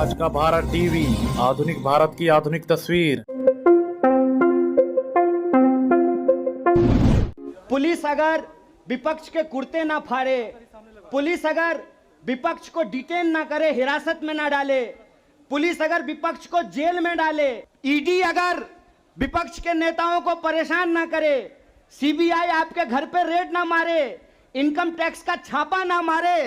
आज का भारत टीवी, आधुनिक भारत की आधुनिक तस्वीर। पुलिस अगर विपक्ष के कुर्ते ना फाड़े, पुलिस अगर विपक्ष को डिटेन ना करे, हिरासत में ना डाले, पुलिस अगर विपक्ष को जेल में डाले, ईडी अगर विपक्ष के नेताओं को परेशान ना करे, सीबीआई आपके घर पे रेड ना मारे, इनकम टैक्स का छापा ना मारे,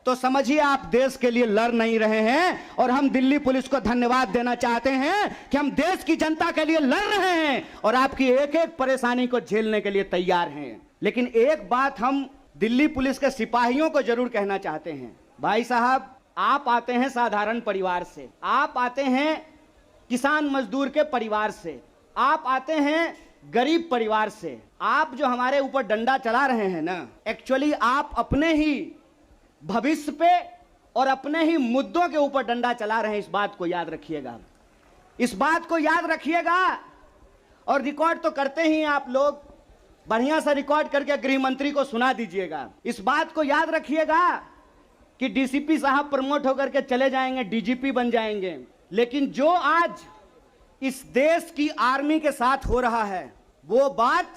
तो समझिए आप देश के लिए लड़ नहीं रहे हैं। और हम दिल्ली पुलिस को धन्यवाद देना चाहते हैं कि हम देश की जनता के लिए लड़ रहे हैं और आपकी एक एक परेशानी को झेलने के लिए तैयार हैं। लेकिन एक बात हम दिल्ली पुलिस के सिपाहियों को जरूर कहना चाहते हैं, भाई साहब, आप आते हैं साधारण परिवार से, आप आते हैं किसान मजदूर के परिवार से, आप आते हैं गरीब परिवार से। आप जो हमारे ऊपर डंडा चला रहे हैं ना, एक्चुअली आप अपने ही भविष्य पे और अपने ही मुद्दों के ऊपर डंडा चला रहे हैं। इस बात को याद रखिएगा, इस बात को याद रखिएगा। और रिकॉर्ड तो करते ही आप लोग, बढ़िया सा रिकॉर्ड करके गृह मंत्री को सुना दीजिएगा। इस बात को याद रखिएगा कि डीसीपी साहब प्रमोट होकर के चले जाएंगे, डीजीपी बन जाएंगे, लेकिन जो आज इस देश की आर्मी के साथ हो रहा है वो बात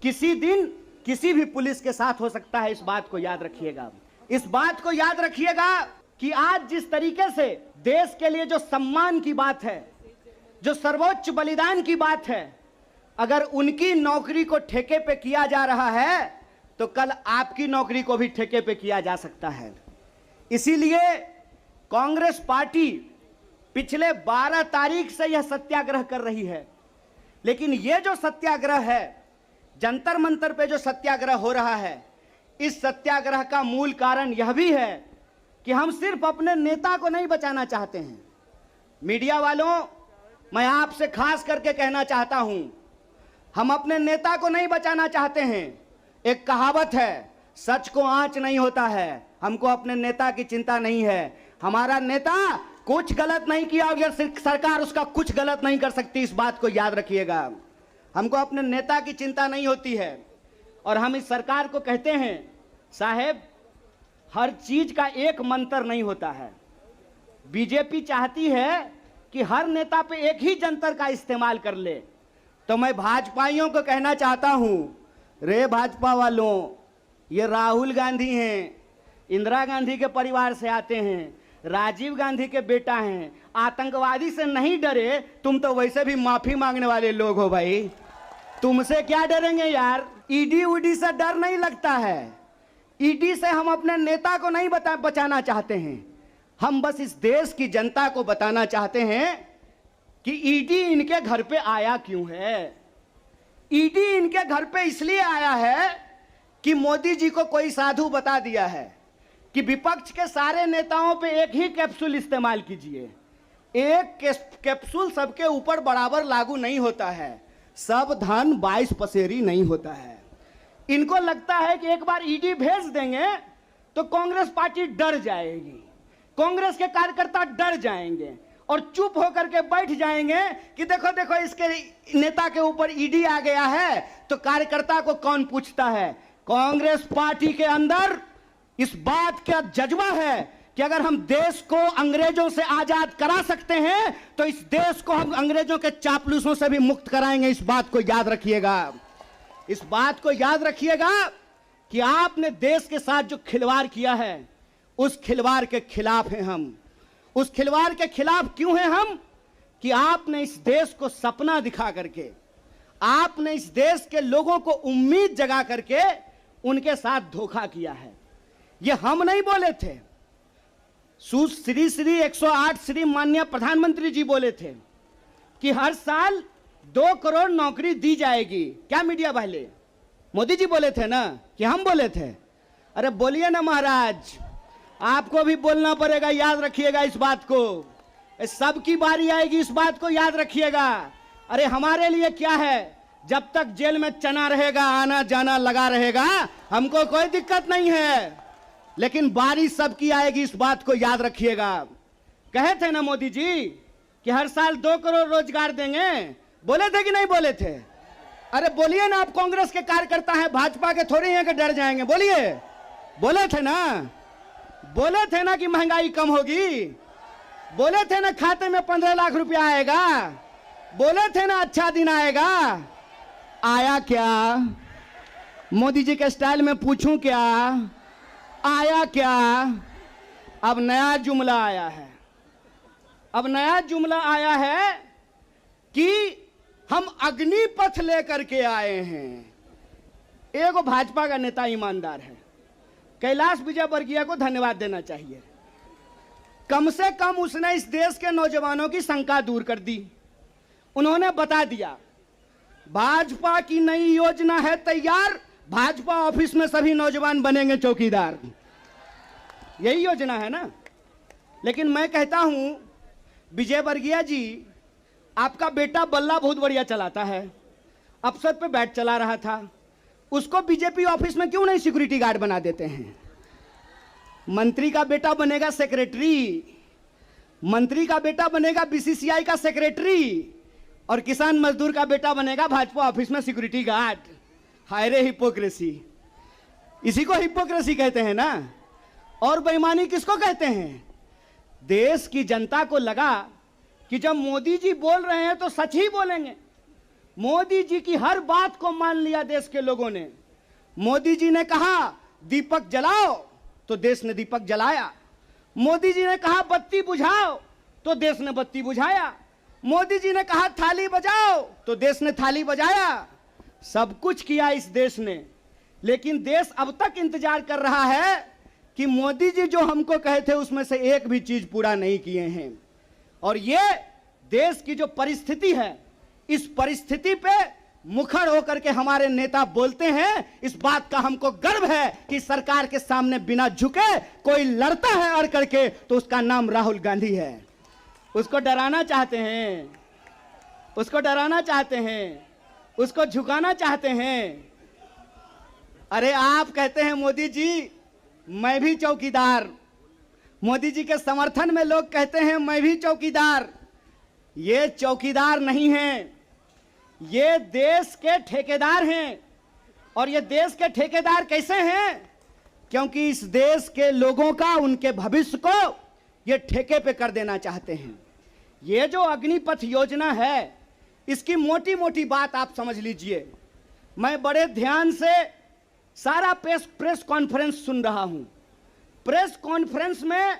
किसी दिन किसी भी पुलिस के साथ हो सकता है। इस बात को याद रखिएगा, इस बात को याद रखिएगा कि आज जिस तरीके से देश के लिए जो सम्मान की बात है, जो सर्वोच्च बलिदान की बात है, अगर उनकी नौकरी को ठेके पे किया जा रहा है तो कल आपकी नौकरी को भी ठेके पे किया जा सकता है। इसीलिए कांग्रेस पार्टी पिछले 12 तारीख से यह सत्याग्रह कर रही है। लेकिन यह जो सत्याग्रह है, जंतर मंतर पे जो सत्याग्रह हो रहा है, इस सत्याग्रह का मूल कारण यह भी है कि हम सिर्फ अपने नेता को नहीं बचाना चाहते हैं। मीडिया वालों, मैं आपसे खास करके कहना चाहता हूं, हम अपने नेता को नहीं बचाना चाहते हैं। एक कहावत है, सच को आंच नहीं होता है। हमको अपने नेता की चिंता नहीं है। हमारा नेता कुछ गलत नहीं किया और सरकार उसका कुछ गलत नहीं कर सकती। इस बात को याद रखिएगा। हमको अपने नेता की चिंता नहीं होती है। और हम इस सरकार को कहते हैं, साहेब, हर चीज का एक मंत्र नहीं होता है। बीजेपी चाहती है कि हर नेता पे एक ही जंतर का इस्तेमाल कर ले। तो मैं भाजपाइयों को कहना चाहता हूं, रे भाजपा वालों, ये राहुल गांधी हैं, इंदिरा गांधी के परिवार से आते हैं, राजीव गांधी के बेटा हैं, आतंकवादी से नहीं डरे। तुम तो वैसे भी माफी मांगने वाले लोग हो भाई, तुमसे क्या डरेंगे यार। ईडी उडी से डर नहीं लगता है। ईडी से हम अपने नेता को नहीं बचाना चाहते हैं। हम बस इस देश की जनता को बताना चाहते हैं कि ईडी इनके घर पे आया क्यों है। ईडी इनके घर पे इसलिए आया है कि मोदी जी को कोई साधु बता दिया है कि विपक्ष के सारे नेताओं पे एक ही कैप्सूल इस्तेमाल कीजिए। एक कैप्सूल सबके ऊपर बराबर लागू नहीं होता है। सब धन 22 पसेरी नहीं होता है। इनको लगता है कि एक बार ईडी भेज देंगे तो कांग्रेस पार्टी डर जाएगी, कांग्रेस के कार्यकर्ता डर जाएंगे और चुप होकर के बैठ जाएंगे कि देखो देखो इसके नेता के ऊपर ईडी आ गया है तो कार्यकर्ता को कौन पूछता है। कांग्रेस पार्टी के अंदर इस बात का जज्बा है कि अगर हम देश को अंग्रेजों से आजाद करा सकते हैं तो इस देश को हम अंग्रेजों के चापलूसों से भी मुक्त कराएंगे। इस बात को याद रखिएगा, इस बात को याद रखिएगा कि आपने देश के साथ जो खिलवाड़ किया है उस खिलवाड़ के खिलाफ हैं हम। उस खिलवाड़ के खिलाफ क्यों हैं हम? कि आपने इस देश को सपना दिखा करके, आपने इस देश के लोगों को उम्मीद जगा करके उनके साथ धोखा किया है। ये हम नहीं बोले थे, श्री 108 श्री माननीय प्रधानमंत्री जी बोले थे कि हर साल 2 करोड़ नौकरी दी जाएगी। क्या मीडिया वाले? मोदी जी बोले थे ना कि हम बोले थे? अरे बोलिए ना महाराज, आपको भी बोलना पड़ेगा। याद रखिएगा इस बात को, सबकी बारी आएगी, इस बात को याद रखिएगा। अरे हमारे लिए क्या है, जब तक जेल में चना रहेगा, आना जाना लगा रहेगा, हमको कोई दिक्कत नहीं है। लेकिन बारी सबकी आएगी, इस बात को याद रखिएगा। कहे थे ना मोदी जी कि हर साल 2 करोड़ रोजगार देंगे, बोले थे कि नहीं बोले थे? अरे बोलिए ना, आप कांग्रेस के कार्यकर्ता हैं, भाजपा के थोड़े हैं कि डर जाएंगे। बोलिए, बोले थे ना, बोले थे ना कि महंगाई कम होगी, बोले थे ना खाते में 15 लाख रुपया आएगा, बोले थे ना अच्छा दिन आएगा, आया क्या? मोदी जी के स्टाइल में पूछूं क्या, आया क्या? अब नया जुमला आया है, अब नया जुमला आया है कि हम अग्निपथ लेकर के आए हैं। एगो भाजपा का नेता ईमानदार है, कैलाश विजयवर्गीय को धन्यवाद देना चाहिए। कम से कम उसने इस देश के नौजवानों की शंका दूर कर दी। उन्होंने बता दिया भाजपा की नई योजना है तैयार, भाजपा ऑफिस में सभी नौजवान बनेंगे चौकीदार। यही योजना है ना। लेकिन मैं कहता हूं विजयवर्गीय जी, आपका बेटा बल्ला बहुत बढ़िया चलाता है, अफसर पे बैठ चला रहा था, उसको बीजेपी ऑफिस में क्यों नहीं सिक्योरिटी गार्ड बना देते हैं? मंत्री का बेटा बनेगा सेक्रेटरी, मंत्री का बेटा बनेगा बीसीसीआई का सेक्रेटरी, और किसान मजदूर का बेटा बनेगा भाजपा ऑफिस में सिक्योरिटी गार्ड। हाय रे हिपोक्रेसी, इसी को हिपोक्रेसी कहते हैं ना। और बेईमानी किसको कहते हैं? देश की जनता को लगा कि जब मोदी जी बोल रहे हैं तो सच ही बोलेंगे। मोदी जी की हर बात को मान लिया देश के लोगों ने। मोदी जी ने कहा दीपक जलाओ तो देश ने दीपक जलाया, मोदी जी ने कहा बत्ती बुझाओ तो देश ने बत्ती बुझाया, मोदी जी ने कहा थाली बजाओ तो देश ने थाली बजाया। सब कुछ किया इस देश ने, लेकिन देश अब तक इंतजार कर रहा है कि मोदी जी जो हमको कहे थे उसमें से एक भी चीज पूरा नहीं किए हैं। और ये देश की जो परिस्थिति है, इस परिस्थिति पे मुखर होकर के हमारे नेता बोलते हैं। इस बात का हमको गर्व है कि सरकार के सामने बिना झुके कोई लड़ता है अड़ करके तो उसका नाम राहुल गांधी है। उसको डराना चाहते हैं, उसको डराना चाहते हैं, उसको झुकाना चाहते हैं। अरे आप कहते हैं मोदी जी मैं भी चौकीदार, मोदी जी के समर्थन में लोग कहते हैं मैं भी चौकीदार। ये चौकीदार नहीं हैं, ये देश के ठेकेदार हैं। और ये देश के ठेकेदार कैसे हैं? क्योंकि इस देश के लोगों का, उनके भविष्य को ये ठेके पे कर देना चाहते हैं। ये जो अग्निपथ योजना है, इसकी मोटी मोटी बात आप समझ लीजिए। मैं बड़े ध्यान से सारा प्रेस कॉन्फ्रेंस सुन रहा हूं। प्रेस कॉन्फ्रेंस में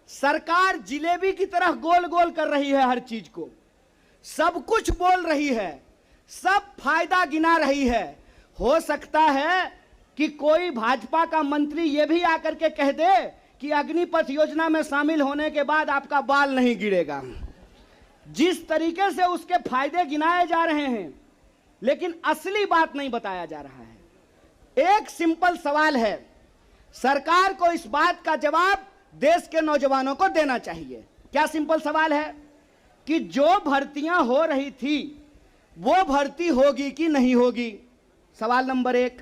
सरकार जिलेबी की तरह गोल गोल कर रही है, हर चीज को सब कुछ बोल रही है, सब फायदा गिना रही है। हो सकता है कि कोई भाजपा का मंत्री यह भी आकर के कह दे कि अग्निपथ योजना में शामिल होने के बाद आपका बाल नहीं गिरेगा। जिस तरीके से उसके फायदे गिनाए जा रहे हैं, लेकिन असली बात नहीं बताया जा रहा है। एक सिंपल सवाल है, सरकार को इस बात का जवाब देश के नौजवानों को देना चाहिए। क्या सिंपल सवाल है कि जो भर्तियां हो रही थी वो भर्ती होगी कि नहीं होगी? सवाल नंबर एक।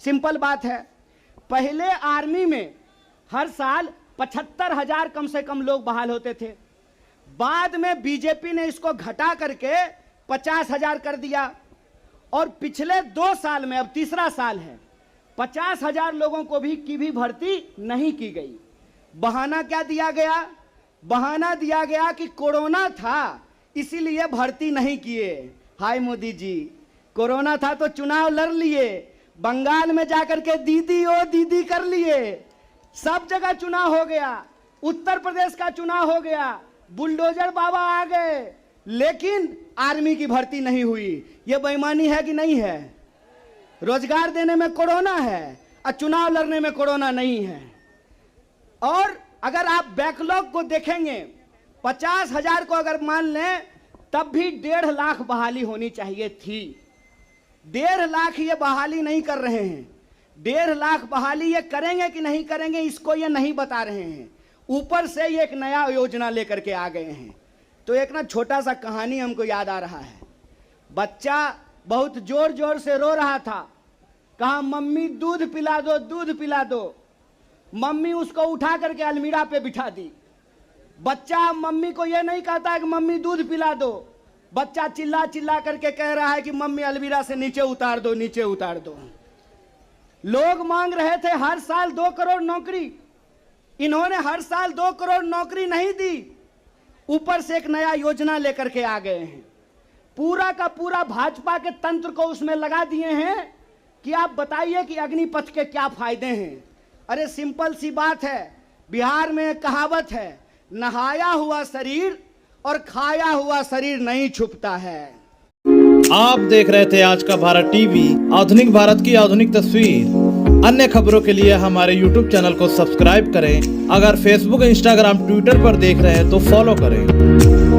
सिंपल बात है, पहले आर्मी में हर साल 75,000 कम से कम लोग बहाल होते थे। बाद में बीजेपी ने इसको घटा करके 50,000 कर दिया, और पिछले 2 साल में, अब तीसरा साल है, 50,000 लोगों को की भी भर्ती नहीं की गई। बहाना क्या दिया गया? बहाना दिया गया कि कोरोना था इसीलिए भर्ती नहीं किए। हाय मोदी जी, कोरोना था तो चुनाव लड़ लिए, बंगाल में जाकर के दीदी ओ दीदी कर लिए, सब जगह चुनाव हो गया, उत्तर प्रदेश का चुनाव हो गया, बुलडोजर बाबा आ गए, लेकिन आर्मी की भर्ती नहीं हुई। यह बेईमानी है कि नहीं है? रोजगार देने में कोरोना है और चुनाव लड़ने में कोरोना नहीं है। और अगर आप बैकलॉग को देखेंगे, 50,000 को अगर मान लें, तब भी 1.5 लाख बहाली होनी चाहिए थी। 1.5 लाख ये बहाली नहीं कर रहे हैं। 1.5 लाख बहाली ये करेंगे कि नहीं करेंगे, इसको ये नहीं बता रहे हैं। ऊपर से ये एक नया योजना लेकर के आ गए हैं। तो एक ना छोटा सा कहानी हमको याद आ रहा है। बच्चा बहुत जोर जोर से रो रहा था, कहा मम्मी दूध पिला दो, दूध पिला दो। मम्मी उसको उठा करके अलमीरा पे बिठा दी। बच्चा मम्मी को यह नहीं कहता है कि मम्मी दूध पिला दो, बच्चा चिल्ला चिल्ला करके कह रहा है कि मम्मी अलमीरा से नीचे उतार दो, नीचे उतार दो। लोग मांग रहे थे हर साल 2 करोड़ नौकरी, इन्होंने हर साल 2 करोड़ नौकरी नहीं दी। ऊपर से एक नया योजना लेकर के आ गए हैं, पूरा का पूरा भाजपा के तंत्र को उसमें लगा दिए हैं कि आप बताइए कि अग्निपथ के क्या फायदे हैं। अरे सिंपल सी बात है, बिहार में एक कहावत है, नहाया हुआ शरीर और खाया हुआ शरीर नहीं छुपता है। आप देख रहे थे आज का भारत टीवी, आधुनिक भारत की आधुनिक तस्वीर। अन्य खबरों के लिए हमारे YouTube चैनल को सब्सक्राइब करें। अगर Facebook, Instagram, Twitter पर देख रहे हैं तो फॉलो करें।